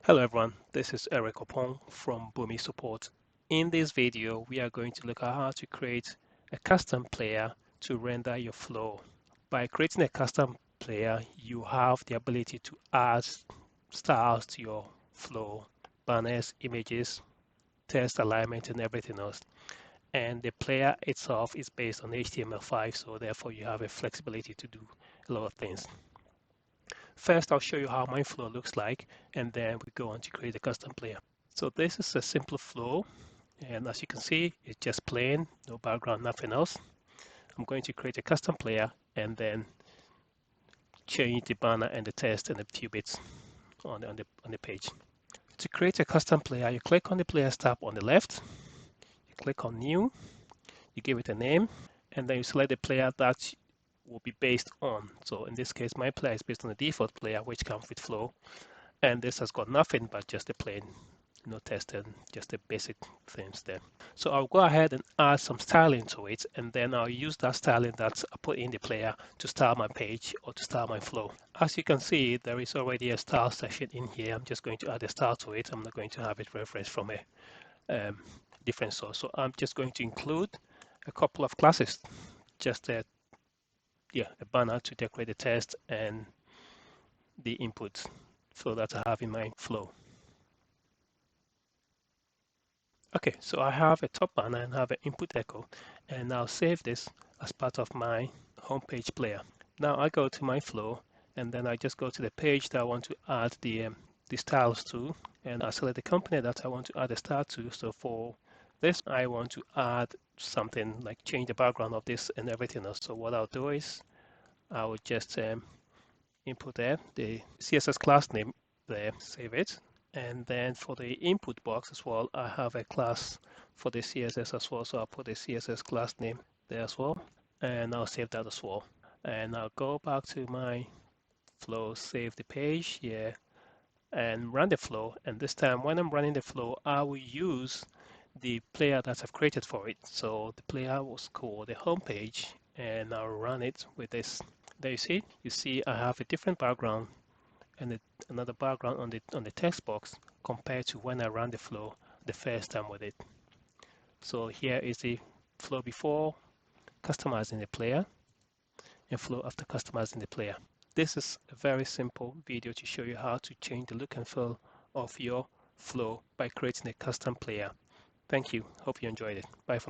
Hello everyone, this is Eric Opong from Boomi Support. In this video, we are going to look at how to create a custom player to render your flow. By creating a custom player, you have the ability to add styles to your flow, banners, images, text alignment, and everything else. And the player itself is based on HTML5, so therefore you have a flexibility to do a lot of things. First, I'll show you how my flow looks like, and then we go on to create a custom player. So this is a simple flow, and as you can see, it's just plain, no background, nothing else. I'm going to create a custom player and then change the banner and the text and a few bits on the page. To create a custom player, you click on the Players tab on the left, you click on New, you give it a name, and then you select the player that will be based on. So in this case, my player is based on the default player, which comes with Flow. And this has got nothing but just a plain, no text and just the basic things there. So I'll go ahead and add some styling to it, and then I'll use that styling that I put in the player to style my page or to style my flow. As you can see, there is already a style section in here. I'm just going to add a style to it. I'm not going to have it referenced from a different source. So I'm just going to include a couple of classes, just a banner to decorate the text and the inputs so that I have in my flow. Okay, so I have a top banner and have an input echo, and I'll save this as part of my homepage player. Now I go to my flow, and then I just go to the page that I want to add the styles to, and I select the company that I want to add a style to. So for this, I want to add something like change the background of this and everything else. So what I'll do is I will just input there the CSS class name there, save it. And then for the input box as well, I have a class for the CSS as well. So I'll put the CSS class name there as well. And I'll save that as well. And I'll go back to my flow, save the page here, and run the flow. And this time when I'm running the flow, I will use the player that I've created for it. So the player was called the home page, and I'll run it with this. There you see I have a different background and another background on the text box compared to when I ran the flow the first time with it. So here is the flow before customizing the player and flow after customizing the player. This is a very simple video to show you how to change the look and feel of your flow by creating a custom player. Thank you. Hope you enjoyed it. Bye for now.